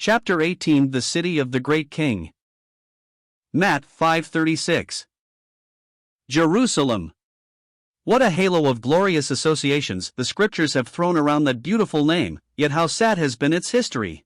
Chapter 18 The City of the Great King. Matt 5:36. Jerusalem. What a halo of glorious associations the scriptures have thrown around that beautiful name, yet how sad has been its history.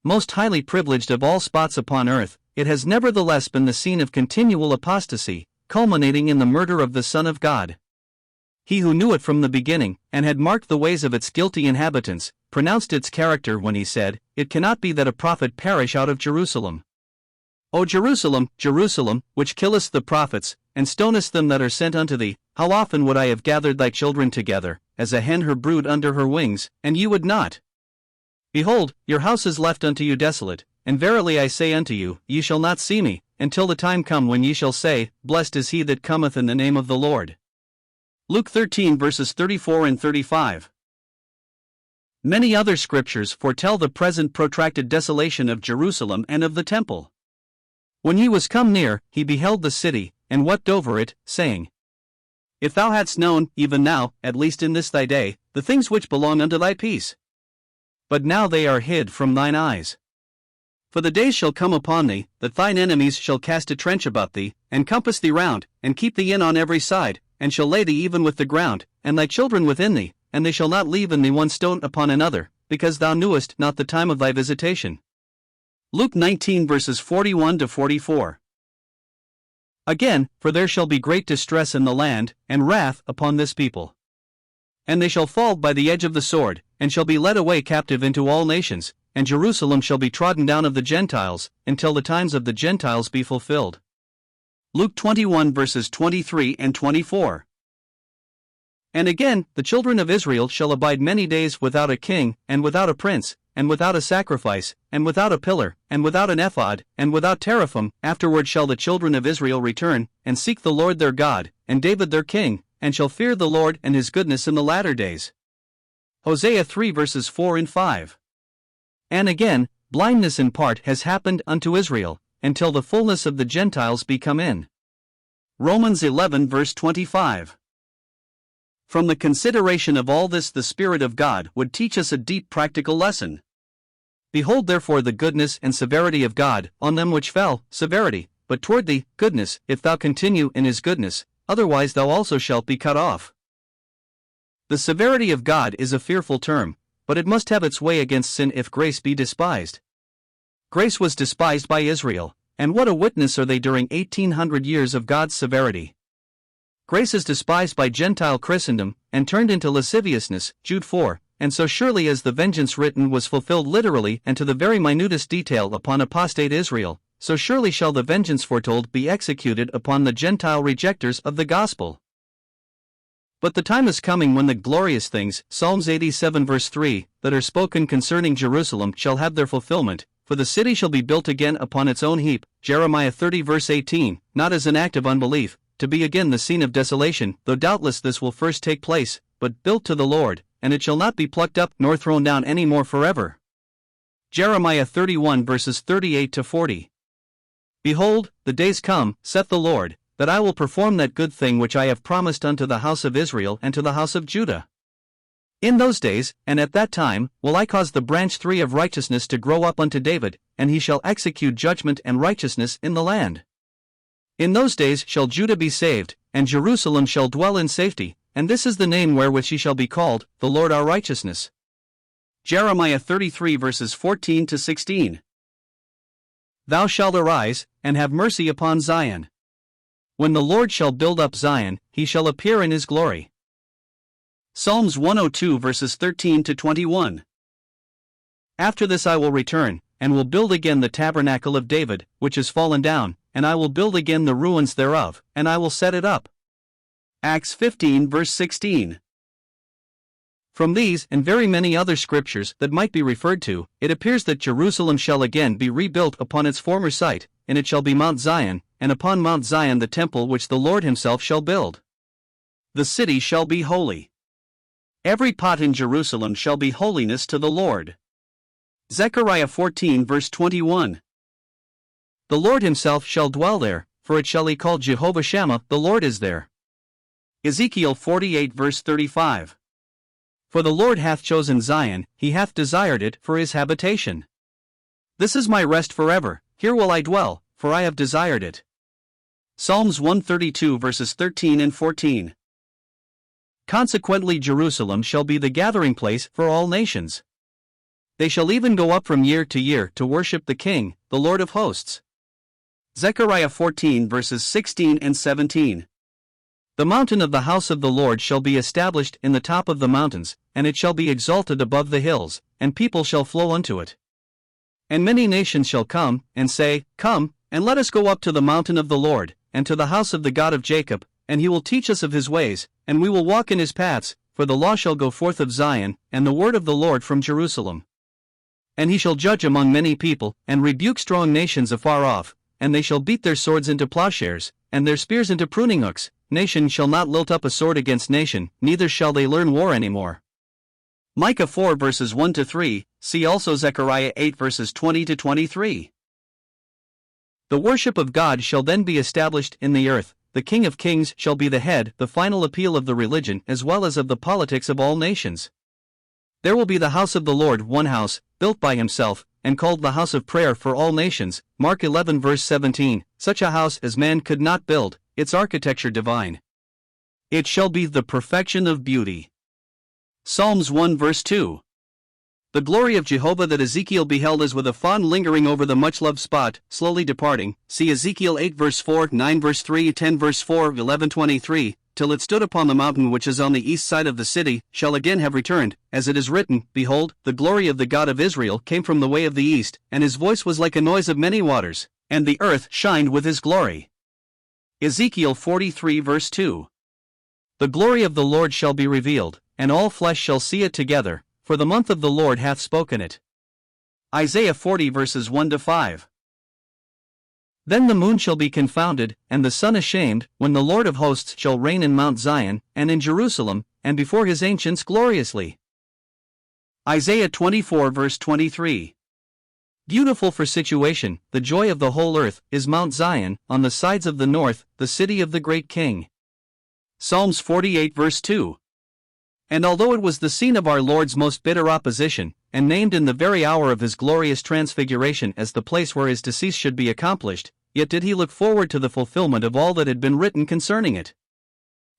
Most highly privileged of all spots upon earth, it has nevertheless been the scene of continual apostasy, culminating in the murder of the Son of God. He who knew it from the beginning, and had marked the ways of its guilty inhabitants, pronounced its character when he said, "It cannot be that a prophet perish out of Jerusalem. O Jerusalem, Jerusalem, which killest the prophets, and stonest them that are sent unto thee, how often would I have gathered thy children together, as a hen her brood under her wings, and ye would not? Behold, your house is left unto you desolate, and verily I say unto you, ye shall not see me, until the time come when ye shall say, Blessed is he that cometh in the name of the Lord." Luke 13 verses 34 and 35. Many other scriptures foretell the present protracted desolation of Jerusalem and of the temple. When he was come near, he beheld the city, and wept over it, saying, If thou hadst known, even now, at least in this thy day, the things which belong unto thy peace. But now they are hid from thine eyes. For the days shall come upon thee, that thine enemies shall cast a trench about thee, and compass thee round, and keep thee in on every side, and shall lay thee even with the ground, and thy children within thee, and they shall not leave in thee one stone upon another, because thou knewest not the time of thy visitation. Luke 19 verses 41 to 44. Again, for there shall be great distress in the land, and wrath upon this people. And they shall fall by the edge of the sword, and shall be led away captive into all nations, and Jerusalem shall be trodden down of the Gentiles, until the times of the Gentiles be fulfilled. Luke 21 verses 23 and 24. And again, the children of Israel shall abide many days without a king, and without a prince, and without a sacrifice, and without a pillar, and without an ephod, and without teraphim. Afterward shall the children of Israel return, and seek the Lord their God, and David their king, and shall fear the Lord and his goodness in the latter days. Hosea 3 verses 4 and 5. And again, blindness in part has happened unto Israel, until the fullness of the Gentiles be come in. Romans 11 verse 25. From the consideration of all this the Spirit of God would teach us a deep practical lesson. Behold therefore the goodness and severity of God, on them which fell, severity, but toward thee, goodness, if thou continue in his goodness, otherwise thou also shalt be cut off. The severity of God is a fearful term, but it must have its way against sin if grace be despised. Grace was despised by Israel, and what a witness are they during 1800 years of God's severity. Grace is despised by Gentile Christendom, and turned into lasciviousness, Jude 4, and so surely as the vengeance written was fulfilled literally and to the very minutest detail upon apostate Israel, so surely shall the vengeance foretold be executed upon the Gentile rejectors of the gospel. But the time is coming when the glorious things, Psalms 87 verse 3, that are spoken concerning Jerusalem shall have their fulfillment, for the city shall be built again upon its own heap, Jeremiah 30 verse 18, not as an act of unbelief, to be again the scene of desolation, though doubtless this will first take place, but built to the Lord, and it shall not be plucked up nor thrown down any more forever. Jeremiah 31 verses 38 to 40. Behold, the days come, saith the Lord, that I will perform that good thing which I have promised unto the house of Israel and to the house of Judah. In those days, and at that time, will I cause the branch tree of righteousness to grow up unto David, and he shall execute judgment and righteousness in the land. In those days shall Judah be saved, and Jerusalem shall dwell in safety, and this is the name wherewith she shall be called, the Lord our righteousness. Jeremiah 33 verses 14 to 16. Thou shalt arise, and have mercy upon Zion. When the Lord shall build up Zion, he shall appear in his glory. Psalms 102 verses 13 to 21. After this I will return, and will build again the tabernacle of David, which is fallen down, and I will build again the ruins thereof, and I will set it up. Acts 15 verse 16. From these and very many other scriptures that might be referred to, it appears that Jerusalem shall again be rebuilt upon its former site, and it shall be Mount Zion, and upon Mount Zion the temple which the Lord himself shall build. The city shall be holy. Every pot in Jerusalem shall be holiness to the Lord. Zechariah 14 verse 21. The Lord himself shall dwell there, for it shall be called Jehovah Shammah, the Lord is there. Ezekiel 48 verse 35. For the Lord hath chosen Zion, he hath desired it for his habitation. This is my rest forever, here will I dwell, for I have desired it. Psalms 132 verses 13 and 14. Consequently Jerusalem shall be the gathering place for all nations. They shall even go up from year to year to worship the King, the Lord of hosts. Zechariah 14 verses 16 and 17. The mountain of the house of the Lord shall be established in the top of the mountains, and it shall be exalted above the hills, and people shall flow unto it. And many nations shall come, and say, Come, and let us go up to the mountain of the Lord, and to the house of the God of Jacob, and he will teach us of his ways, and we will walk in his paths, for the law shall go forth of Zion, and the word of the Lord from Jerusalem. And he shall judge among many people, and rebuke strong nations afar off, and they shall beat their swords into plowshares, and their spears into pruning hooks. Nation shall not lilt up a sword against nation, neither shall they learn war any more. Micah 4 verses 1 to 3, see also Zechariah 8 verses 20 to 23. The worship of God shall then be established in the earth, the King of Kings shall be the head, the final appeal of the religion as well as of the politics of all nations. There will be the house of the Lord, one house, built by himself, and called the house of prayer for all nations, Mark 11 verse 17, such a house as man could not build, its architecture divine. It shall be the perfection of beauty. Psalms 1 verse 2. The glory of Jehovah that Ezekiel beheld as with a fond lingering over the much-loved spot, slowly departing, see Ezekiel 8 verse 4, 9 verse 3, 10 verse 4, 11:23, till it stood upon the mountain which is on the east side of the city, shall again have returned, as it is written, Behold, the glory of the God of Israel came from the way of the east, and his voice was like a noise of many waters, and the earth shined with his glory. Ezekiel 43 verse 2. The glory of the Lord shall be revealed, and all flesh shall see it together, for the month of the Lord hath spoken it. Isaiah 40 verses 1 to 5. Then the moon shall be confounded, and the sun ashamed, when the Lord of hosts shall reign in Mount Zion, and in Jerusalem, and before his ancients gloriously. Isaiah 24 verse 23. Beautiful for situation, the joy of the whole earth, is Mount Zion, on the sides of the north, the city of the great King. Psalms 48 verse 2. And although it was the scene of our Lord's most bitter opposition, and named in the very hour of his glorious transfiguration as the place where his decease should be accomplished, yet did he look forward to the fulfillment of all that had been written concerning it.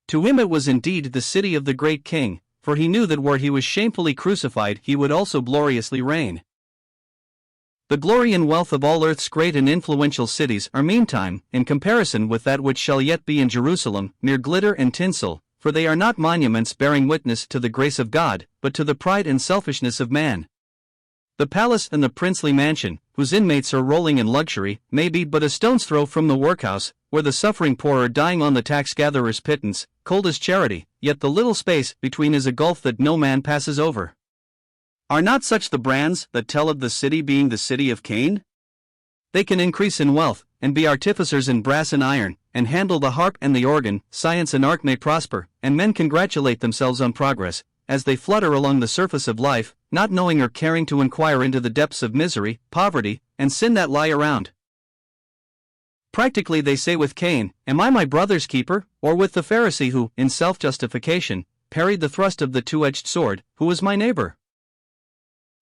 To him it was indeed the city of the great King, for he knew that where he was shamefully crucified he would also gloriously reign. The glory and wealth of all earth's great and influential cities are meantime, in comparison with that which shall yet be in Jerusalem, mere glitter and tinsel, for they are not monuments bearing witness to the grace of God, but to the pride and selfishness of man. The palace and the princely mansion, whose inmates are rolling in luxury, may be but a stone's throw from the workhouse, where the suffering poor are dying on the tax-gatherer's pittance, cold as charity, yet the little space between is a gulf that no man passes over. Are not such the brands that tell of the city being the city of Cain? They can increase in wealth, and be artificers in brass and iron, and handle the harp and the organ, science and art may prosper, and men congratulate themselves on progress, as they flutter along the surface of life, not knowing or caring to inquire into the depths of misery, poverty, and sin that lie around. Practically they say with Cain, Am I my brother's keeper? Or with the Pharisee who, in self-justification, parried the thrust of the two-edged sword, who is my neighbor?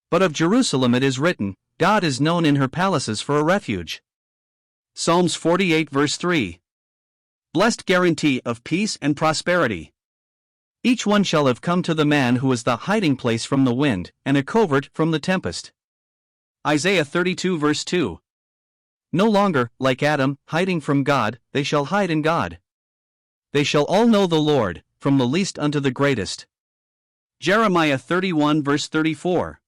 But of Jerusalem it is written, God is known in her palaces for a refuge. Psalms 48 verse 3. Blessed guarantee of peace and prosperity. Each one shall have come to the man who is the hiding place from the wind, and a covert from the tempest. Isaiah 32 verse 2. No longer, like Adam, hiding from God, they shall hide in God. They shall all know the Lord, from the least unto the greatest. Jeremiah 31 verse 34.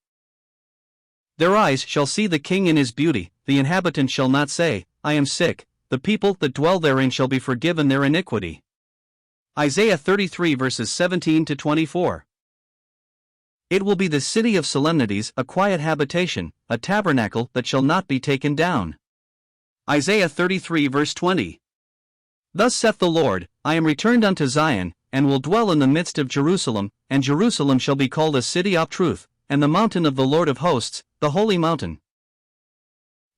Their eyes shall see the King in his beauty, the inhabitant shall not say, I am sick, the people that dwell therein shall be forgiven their iniquity. Isaiah 33 verses 17 to 24. It will be the city of solemnities, a quiet habitation, a tabernacle that shall not be taken down. Isaiah 33 verse 20. Thus saith the Lord, I am returned unto Zion, and will dwell in the midst of Jerusalem, and Jerusalem shall be called a city of truth, and the mountain of the Lord of hosts, the holy mountain.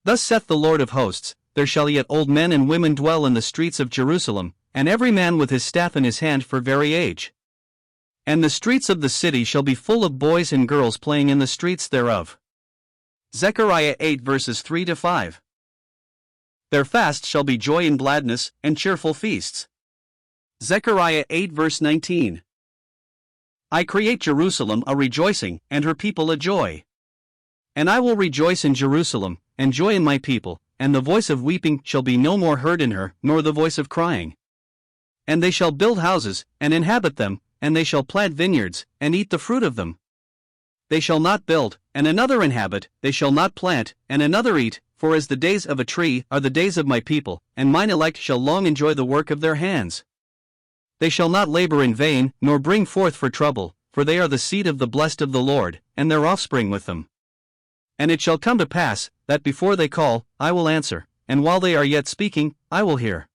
Thus saith the Lord of hosts, there shall yet old men and women dwell in the streets of Jerusalem, and every man with his staff in his hand for very age. And the streets of the city shall be full of boys and girls playing in the streets thereof. Zechariah 8 verses 3-5. Their fast shall be joy and gladness, and cheerful feasts. Zechariah 8 verse 19. I create Jerusalem a rejoicing, and her people a joy. And I will rejoice in Jerusalem, and joy in my people, and the voice of weeping shall be no more heard in her, nor the voice of crying. And they shall build houses, and inhabit them, and they shall plant vineyards, and eat the fruit of them. They shall not build, and another inhabit, they shall not plant, and another eat, for as the days of a tree are the days of my people, and mine elect shall long enjoy the work of their hands. They shall not labor in vain, nor bring forth for trouble, for they are the seed of the blessed of the Lord, and their offspring with them. And it shall come to pass, that before they call, I will answer, and while they are yet speaking, I will hear.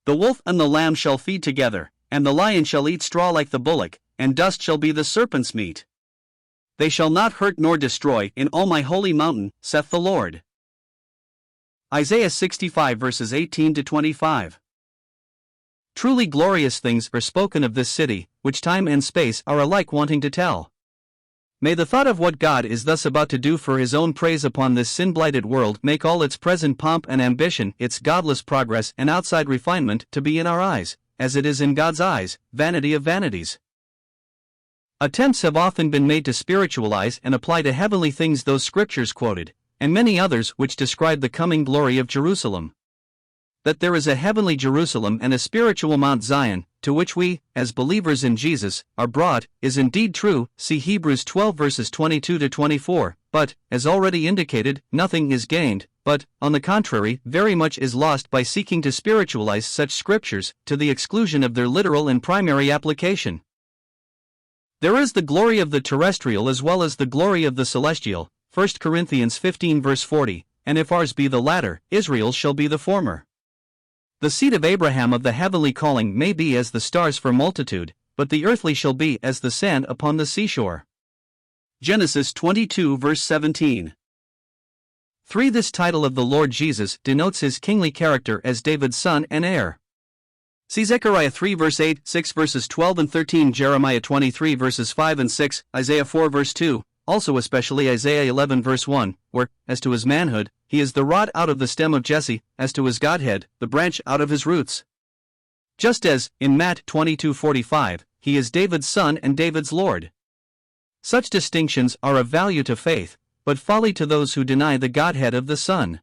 The wolf and the lamb shall feed together, and the lion shall eat straw like the bullock, and dust shall be the serpent's meat. They shall not hurt nor destroy in all my holy mountain, saith the Lord. Isaiah 65 verses 18-25. Truly glorious things are spoken of this city, which time and space are alike wanting to tell. May the thought of what God is thus about to do for his own praise upon this sin-blighted world make all its present pomp and ambition, its godless progress and outside refinement to be in our eyes, as it is in God's eyes, vanity of vanities. Attempts have often been made to spiritualize and apply to heavenly things those scriptures quoted, and many others which describe the coming glory of Jerusalem. That there is a heavenly Jerusalem and a spiritual Mount Zion, to which we, as believers in Jesus, are brought, is indeed true, see Hebrews 12 verses 22-24, but, as already indicated, nothing is gained, but, on the contrary, very much is lost by seeking to spiritualize such scriptures, to the exclusion of their literal and primary application. There is the glory of the terrestrial as well as the glory of the celestial, 1 Corinthians 15 verse 40, and if ours be the latter, Israel's shall be the former. The seed of Abraham of the heavenly calling may be as the stars for multitude, but the earthly shall be as the sand upon the seashore. Genesis 22 verse 17. 3. This title of the Lord Jesus denotes his kingly character as David's son and heir. See Zechariah 3 verse 8, 6 verses 12 and 13, Jeremiah 23 verses 5 and 6, Isaiah 4 verse 2, also especially Isaiah 11 verse 1, where, as to his manhood, he is the rod out of the stem of Jesse, as to his Godhead, the branch out of his roots. Just as, in Matt 22:45, he is David's son and David's Lord. Such distinctions are of value to faith, but folly to those who deny the Godhead of the Son.